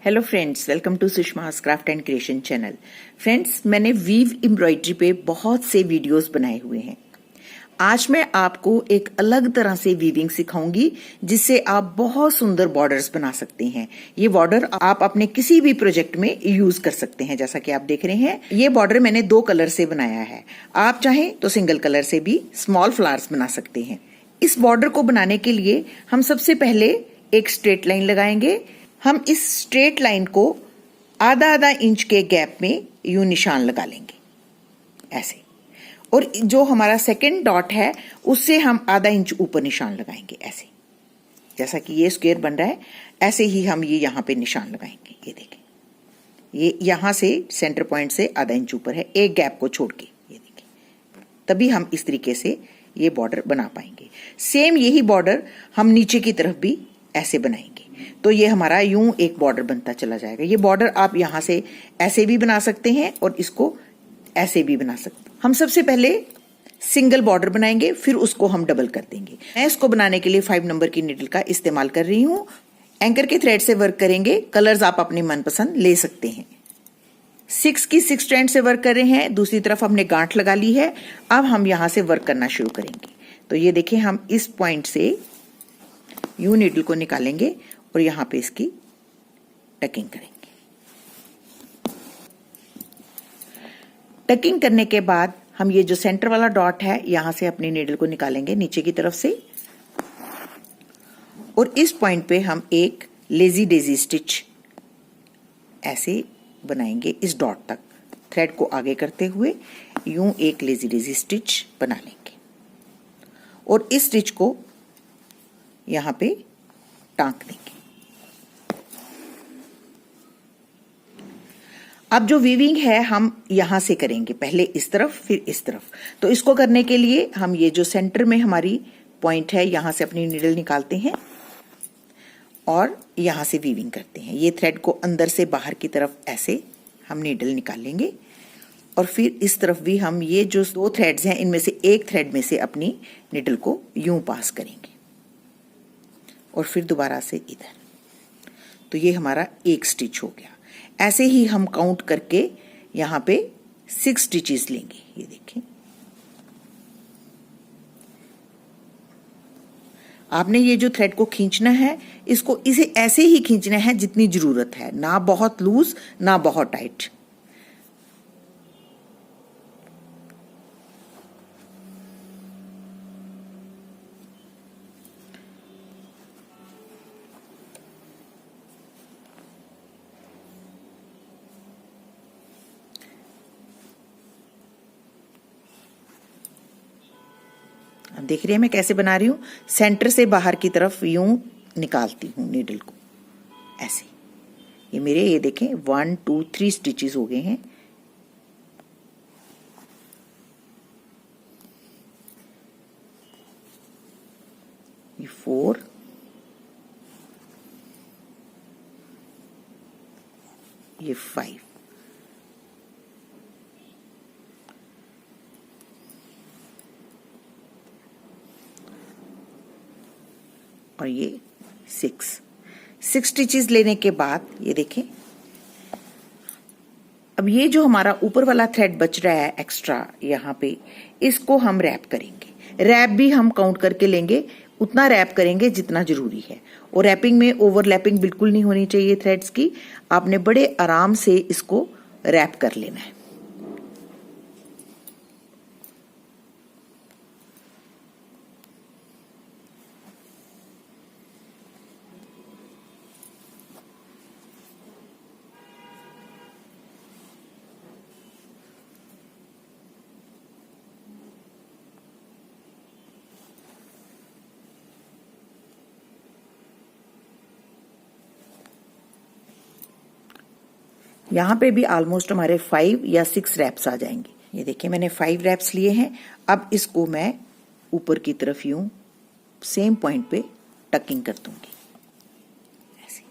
Hello friends, welcome to Sushma's craft and creation channel. Friends, मैंने weave embroidery पे बहुत से वीडियोस बनाए हुए हैं। आज मैं आपको एक अलग तरह से वीविंग सिखाऊंगी जिससे आप बहुत सुंदर बॉर्डर्स बना सकते हैं। ये बॉर्डर आप अपने किसी भी प्रोजेक्ट में यूज कर सकते हैं। जैसा कि आप देख रहे हैं, ये बॉर्डर मैंने 2 कलर से बनाया है। आप चाहें तो सिंगल कलर से भी स्मॉल फ्लावर्स बना सकते हैं। इस बॉर्डर को बनाने के लिए हम सबसे पहले एक स्ट्रेट लाइन लगाएंगे। हम इस स्ट्रेट लाइन को आधा इंच के गैप में यूं निशान लगा लेंगे ऐसे, और जो हमारा सेकंड डॉट है उससे हम आधा इंच ऊपर निशान लगाएंगे ऐसे। जैसा कि ये स्क्वायर बन रहा है, ऐसे ही हम ये यहाँ पे निशान लगाएंगे। ये देखें, ये यहाँ से सेंटर पॉइंट से आधा इंच ऊपर है, एक गैप को छोड़ के। ये देखें, तभी हम इस तरीके से ये बॉर्डर बना पाएंगे। सेम यही बॉर्डर हम नीचे की तरफ भी ऐसे बनाएंगे, तो ये हमारा यूं एक बॉर्डर बनता चला जाएगा। ये बॉर्डर आप यहां से ऐसे भी बना सकते हैं और इसको ऐसे भी बना सकते हैं। हम सबसे पहले सिंगल बॉर्डर बनाएंगे, फिर उसको हम डबल कर देंगे। मैं इसको बनाने के लिए 5 नंबर की नीडल का इस्तेमाल कर रही हूं। एंकर के थ्रेड से वर्क करेंगे। कलर्स आप अपनी मनपसंद ले सकते हैं। 6 की 6 स्ट्रैंड से वर्क कर रहे हैं। दूसरी तरफ हमने गांठ लगा ली है। अब हम यहां से वर्क करना शुरू करेंगे। तो ये देखिए, हम इस पॉइंट से यूं नीडल को निकालेंगे और यहां पे इसकी टकिंग करेंगे। टकिंग करने के बाद हम ये जो सेंटर वाला डॉट है, यहां से अपनी नीडल को निकालेंगे नीचे की तरफ से, और इस पॉइंट पे हम एक लेजी डेजी स्टिच ऐसे बनाएंगे इस डॉट तक। थ्रेड को आगे करते हुए यूं एक लेजी डेजी स्टिच बना लेंगे और इस स्टिच को यहां पे टांक देंगे। अब जो वीविंग है हम यहां से करेंगे, पहले इस तरफ फिर इस तरफ। तो इसको करने के लिए हम ये जो सेंटर में हमारी पॉइंट है, यहां से अपनी नीडल निकालते हैं और यहां से वीविंग करते हैं। ये थ्रेड को अंदर से बाहर की तरफ ऐसे हम नीडल निकाल लेंगे और फिर इस तरफ भी हम ये जो 2 थ्रेड्स हैं, इनमें से एक थ्रेड में से अपनी नीडल को यूं पास करेंगे और फिर दोबारा से इधर। तो ये हमारा एक स्टिच हो गया। ऐसे ही हम काउंट करके यहां पे 6 स्टिचेस लेंगे। ये देखें, आपने ये जो थ्रेड को खींचना है, इसको इसे ऐसे ही खींचना है जितनी जरूरत है, ना बहुत लूज ना बहुत टाइट। अब देख रही है मैं कैसे बना रही हूं। सेंटर से बाहर की तरफ यूं निकालती हूं नीडल को ऐसे। ये मेरे, ये देखें, 1 2 3 स्टिचेस हो गए हैं। ये 4, ये 5, और ये 6 स्टिचेस लेने के बाद ये देखें, अब ये जो हमारा ऊपर वाला थ्रेड बच रहा है एक्स्ट्रा यहाँ पे, इसको हम रैप करेंगे। रैप भी हम काउंट करके लेंगे, उतना रैप करेंगे जितना जरूरी है। और रैपिंग में ओवरलैपिंग बिल्कुल नहीं होनी चाहिए थ्रेड्स की। आपने बड़े आराम से इसको रैप कर लेना है। यहाँ पे भी ऑलमोस्ट हमारे 5 या 6 रैप्स आ जाएंगे। ये देखिए, मैंने 5 रैप्स लिए हैं। अब इसको मैं ऊपर की तरफ यूं सेम पॉइंट पे टकिंग कर दूंगी ऐसे।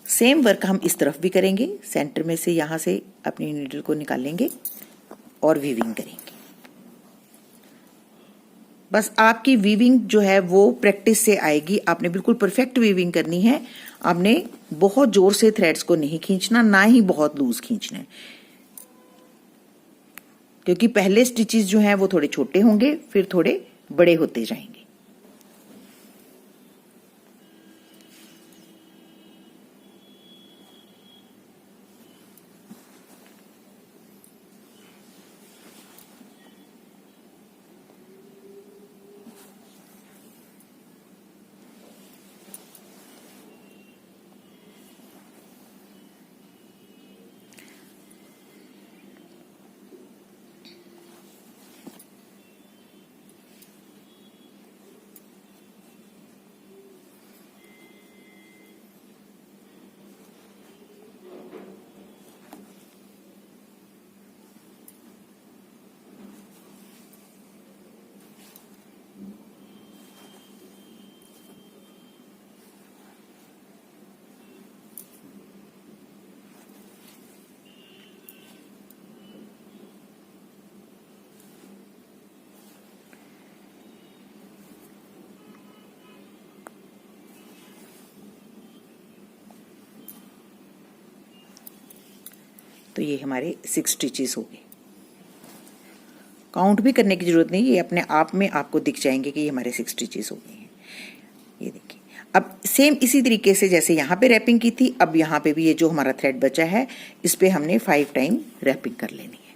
सेम वर्क हम इस तरफ भी करेंगे। सेंटर में से यहां से अपनी नीडल को निकालेंगे और वीविंग करेंगे। बस आपकी वीविंग जो है वो प्रैक्टिस से आएगी। आपने बिल्कुल परफेक्ट वीविंग करनी है। आपने बहुत जोर से थ्रेड्स को नहीं खींचना, ना ही बहुत लूज खींचना है, क्योंकि पहले स्टिचेस जो हैं वो थोड़े छोटे होंगे, फिर थोड़े बड़े होते जाएंगे। तो ये हमारे 6 स्टिचेस हो गए। काउंट भी करने की जरूरत नहीं, ये अपने आप में आपको दिख जाएंगे कि ये हमारे 6 स्टिचेस हो गए हैं। ये देखिए, अब सेम इसी तरीके से जैसे यहाँ पे रैपिंग की थी, अब यहाँ पे भी ये जो हमारा थ्रेड बचा है इस पे हमने 5 टाइम रैपिंग कर लेनी है।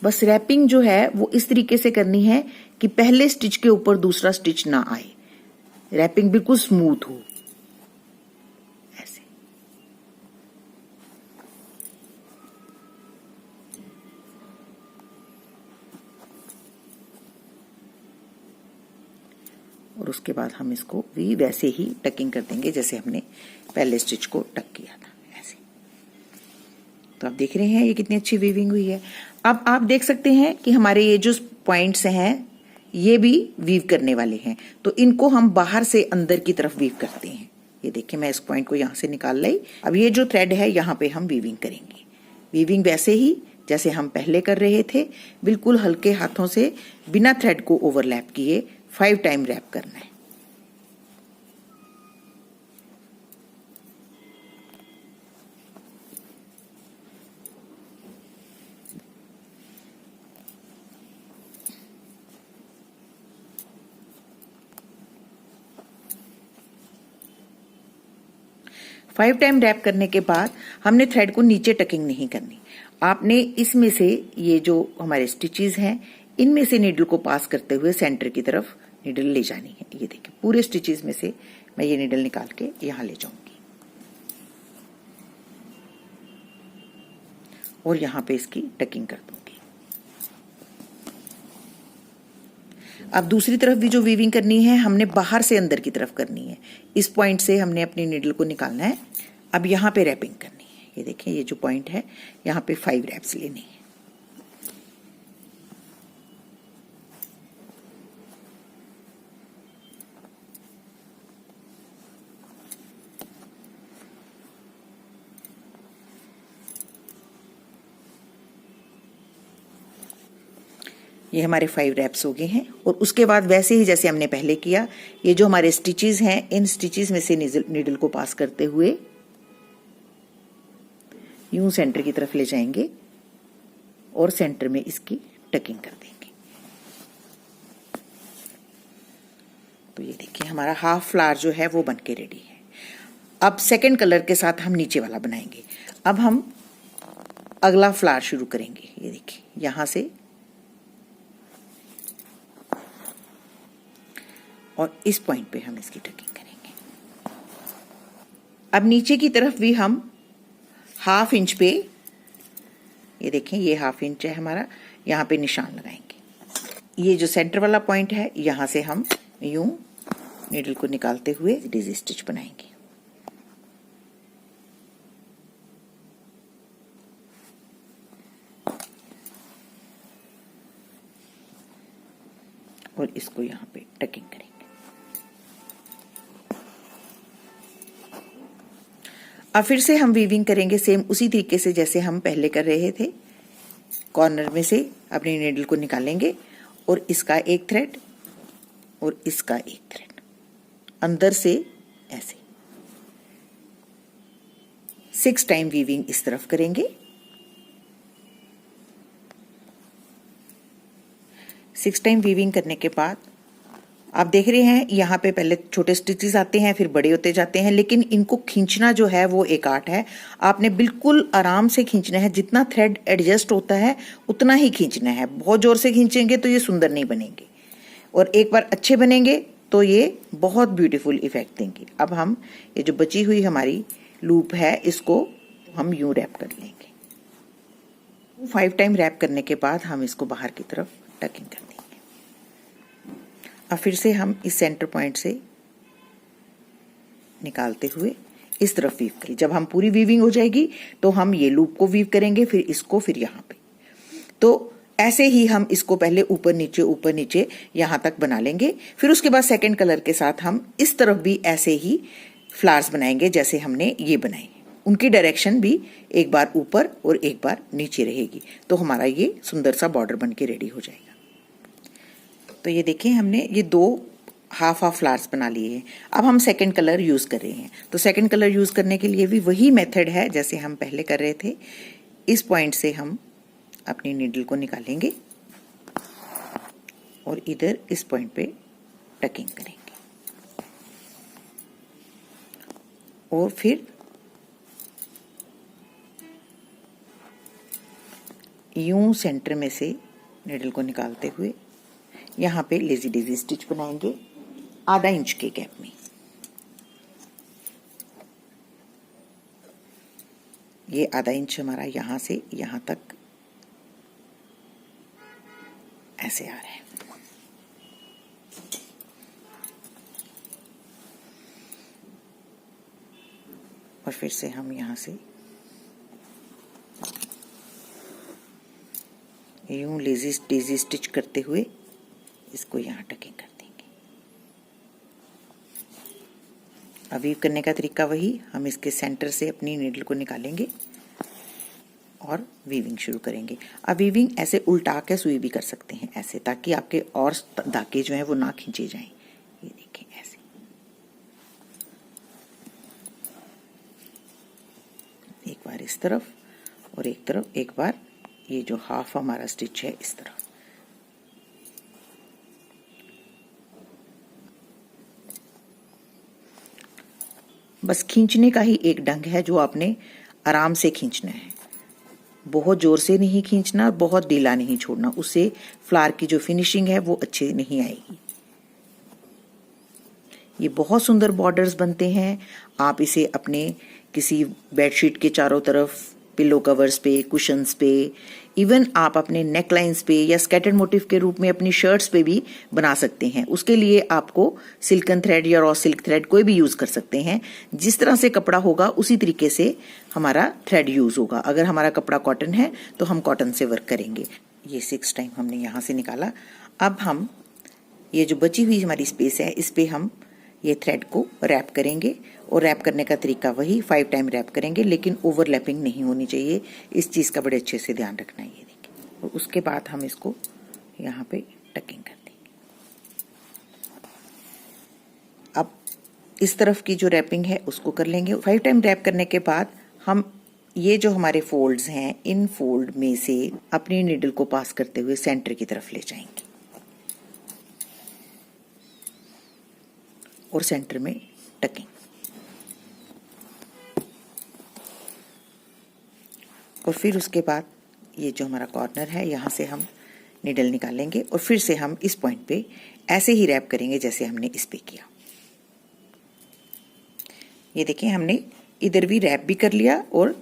बस रैपिंग जो है वो इस तरीके से करनी है कि पहले स्टिच के ऊपर दूसरा स्टिच ना आए, रैपिंग बिल्कुल स्मूथ हो। और उसके बाद हम इसको भी वैसे ही टकिंग कर देंगे जैसे हमने पहले स्टिच को टक किया था, ऐसे। तो आप देख रहे हैं ये कितनी अच्छी वीविंग हुई है। अब आप देख सकते हैं कि हमारे ये जो पॉइंट्स हैं ये भी वीव करने वाले हैं, तो इनको हम बाहर से अंदर की तरफ वीव करते हैं। ये देखिए, मैं इस पॉइंट को यहां से निकाल लाई। अब ये जो थ्रेड है यहाँ पे हम वीविंग करेंगे। वीविंग वैसे ही जैसे हम पहले कर रहे थे, बिल्कुल हल्के हाथों से बिना थ्रेड को ओवरलैप किए 5 टाइम रैप करना है। फाइव टाइम रैप करने के बाद हमने थ्रेड को नीचे टकिंग नहीं करनी। आपने इसमें से ये जो हमारे स्टिचेस हैं इनमें से नीडल को पास करते हुए सेंटर की तरफ नीडल ले जानी है। ये देखिए, पूरे स्टिचेस में से मैं ये नीडल निकाल के यहां ले जाऊंगी और यहां पे इसकी टकिंग कर दूंगी। अब दूसरी तरफ भी जो वीविंग करनी है हमने बाहर से अंदर की तरफ करनी है। इस पॉइंट से हमने अपनी नीडल को निकालना है। अब यहाँ पे रैपिंग करनी है। ये देखिए, ये जो पॉइंट है यहाँ पे 5 रैप्स लेनी है। ये हमारे 5 रैप्स हो गए हैं और उसके बाद वैसे ही जैसे हमने पहले किया, ये जो हमारे स्टिचेस हैं इन स्टिचेस में से नीडल को पास करते हुए यूं सेंटर की तरफ ले जाएंगे और सेंटर में इसकी टकिंग कर देंगे। तो ये देखिए, हमारा हाफ फ्लावर जो है वो बनके रेडी है। अब सेकंड कलर के साथ हम नीचे वाला बनाएंगे। अब हम अगला फ्लावर शुरू करेंगे। ये देखिए, यहां से और इस पॉइंट पे हम इसकी टकिंग करेंगे। अब नीचे की तरफ भी हम ½ इंच पे, ये देखें ये ½ इंच है हमारा, यहाँ पे निशान लगाएंगे। ये जो सेंटर वाला पॉइंट है यहां से हम यूं नीडल को निकालते हुए डेज़ी स्टिच बनाएंगे। और इसको यहाँ पे टकिंग करेंगे। अब फिर से हम वीविंग करेंगे सेम उसी तरीके से जैसे हम पहले कर रहे थे। कॉर्नर में से अपनी नीडल को निकालेंगे और इसका एक थ्रेड और इसका एक थ्रेड अंदर से ऐसे 6 टाइम वीविंग इस तरफ करेंगे। 6 टाइम वीविंग करने के बाद आप देख रहे हैं यहाँ पे पहले छोटे स्टिचेस आते हैं, फिर बड़े होते जाते हैं, लेकिन इनको खींचना जो है वो एक आर्ट है। आपने बिल्कुल आराम से खींचना है, जितना थ्रेड एडजस्ट होता है उतना ही खींचना है। बहुत जोर से खींचेंगे तो ये सुंदर नहीं बनेंगे, और एक बार अच्छे बनेंगे तो ये बहुत ब्यूटीफुल इफेक्ट देंगे। अब हम ये जो बची हुई हमारी लूप है इसको हम यूं रैप कर लेंगे। 5 टाइम रैप करने के बाद हम इसको बाहर की तरफ टकिंग कर देंगे। अब फिर से हम इस सेंटर पॉइंट से निकालते हुए इस तरफ वीव करें। जब हम पूरी वीविंग हो जाएगी तो हम ये लूप को वीव करेंगे, फिर इसको, फिर यहाँ पे। तो ऐसे ही हम इसको पहले ऊपर नीचे यहाँ तक बना लेंगे। फिर उसके बाद सेकंड कलर के साथ हम इस तरफ भी ऐसे ही फ्लावर्स बनाएंगे जैसे हमने ये बनाए। उनकी डायरेक्शन भी एक बार ऊपर और एक बार नीचे रहेगी, तो हमारा ये सुंदर सा बॉर्डर बन के रेडी हो जाएगा। तो ये देखें, हमने ये 2 हाफ फ्लावर्स बना लिए हैं। अब हम सेकंड कलर यूज कर रहे हैं। तो सेकंड कलर यूज करने के लिए भी वही मेथड है जैसे हम पहले कर रहे थे। इस पॉइंट से हम अपनी नीडल को निकालेंगे और इधर इस पॉइंट पे टकिंग करेंगे, और फिर यूं सेंटर में से नीडल को निकालते हुए यहाँ पे लेजी डेजी स्टिच बनाएंगे आधा इंच के गैप में। ये आधा इंच हमारा यहाँ से यहाँ तक ऐसे आ रहा है। और फिर से हम यहाँ से यूं लेजी डेजी स्टिच करते हुए इसको यहाँ टकिंग कर देंगे। अब वीव करने का तरीका वही, हम इसके सेंटर से अपनी नीडल को निकालेंगे और वीविंग शुरू करेंगे। अब वीविंग ऐसे उल्टा के सुई भी कर सकते हैं ऐसे, ताकि आपके और धागे जो हैं वो ना खींचे जाएं। ये देखें ऐसे। एक बार इस तरफ और एक तरफ, एक बार ये जो हाफ हमारा स्टिच है इस तरफ। बस खींचने का ही एक ढंग है जो आपने आराम से खींचना है। बहुत जोर से नहीं खींचना, बहुत ढीला नहीं छोड़ना, उससे फ्लावर की जो फिनिशिंग है वो अच्छी नहीं आएगी। ये बहुत सुंदर बॉर्डर्स बनते हैं। आप इसे अपने किसी बेडशीट के चारों तरफ, पिलो कवर्स पे, कुशन्स पे, इवन आप अपने नेकलाइंस पे या स्कैटर्ड मोटिव के रूप में अपनी शर्ट्स पे भी बना सकते हैं। उसके लिए आपको सिल्कन थ्रेड या रॉ सिल्क थ्रेड कोई भी यूज कर सकते हैं। जिस तरह से कपड़ा होगा उसी तरीके से हमारा थ्रेड यूज होगा। अगर हमारा कपड़ा कॉटन है तो हम कॉटन से वर्क करेंगे। ये 6 टाइम हमने यहाँ से निकाला। अब हम ये जो बची हुई हमारी स्पेस है इस पे हम ये थ्रेड को रैप करेंगे, और रैप करने का तरीका वही, 5 टाइम रैप करेंगे, लेकिन ओवरलैपिंग नहीं होनी चाहिए। इस चीज़ का बड़े अच्छे से ध्यान रखना है। ये देखिए, और उसके बाद हम इसको यहाँ पे टकिंग कर देंगे। अब इस तरफ की जो रैपिंग है उसको कर लेंगे। 5 टाइम रैप करने के बाद हम ये जो हमारे फोल्ड्स हैं, इन फोल्ड में से अपनी नीडल को पास करते हुए सेंटर की तरफ ले जाएंगे और सेंटर में टकिंग। और फिर उसके बाद ये जो हमारा कॉर्नर है यहाँ से हम नीडल निकालेंगे और फिर से हम इस पॉइंट पे ऐसे ही रैप करेंगे जैसे हमने इस पे किया। ये देखिए, हमने इधर भी रैप भी कर लिया, और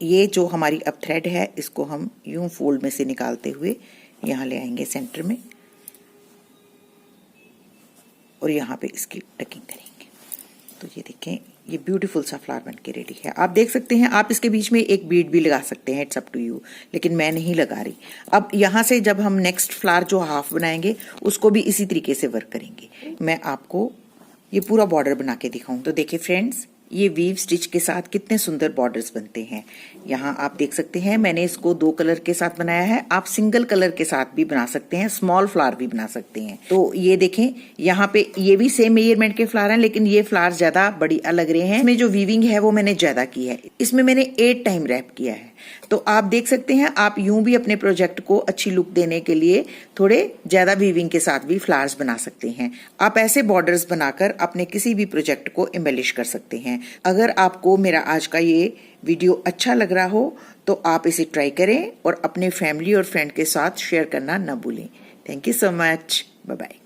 ये जो हमारी अब थ्रेड है इसको हम यूं फोल्ड में से निकालते हुए यहाँ ले आएंगे सेंटर में, और यहाँ पे इसकी टकिंग करेंगे। तो ये देखें, ये ब्यूटीफुल सा फ्लावर बन के रेडी है। आप देख सकते हैं, आप इसके बीच में एक बीड भी लगा सकते हैं, इट्स अप टू यू, लेकिन मैं नहीं लगा रही। अब यहाँ से जब हम नेक्स्ट फ्लावर जो हाफ बनाएंगे उसको भी इसी तरीके से वर्क करेंगे। मैं आपको ये पूरा बॉर्डर बना के दिखाऊं। तो देखिए फ्रेंड्स, ये वीव स्टिच के साथ कितने सुंदर बॉर्डर्स बनते हैं। यहाँ आप देख सकते हैं मैंने इसको 2 कलर के साथ बनाया है। आप सिंगल कलर के साथ भी बना सकते हैं, स्मॉल फ्लावर भी बना सकते हैं। तो ये देखें यहाँ पे ये भी सेम मेजरमेंट के फ्लावर हैं, लेकिन ये फ्लावर ज्यादा बड़ी लग रहे हैं। इसमें जो वीविंग है वो मैंने ज्यादा की है। इसमें मैंने 8 टाइम रैप किया है। तो आप देख सकते हैं आप यूं भी अपने प्रोजेक्ट को अच्छी लुक देने के लिए थोड़े ज्यादा वीविंग के साथ भी फ्लावर्स बना सकते हैं। आप ऐसे बॉर्डर्स बनाकर अपने किसी भी प्रोजेक्ट को एम्बेलिश कर सकते हैं। अगर आपको मेरा आज का ये वीडियो अच्छा लग रहा हो तो आप इसे ट्राई करें और अपने फैमिली और फ्रेंड के साथ शेयर करना न भूलें। Thank you so much. Bye bye.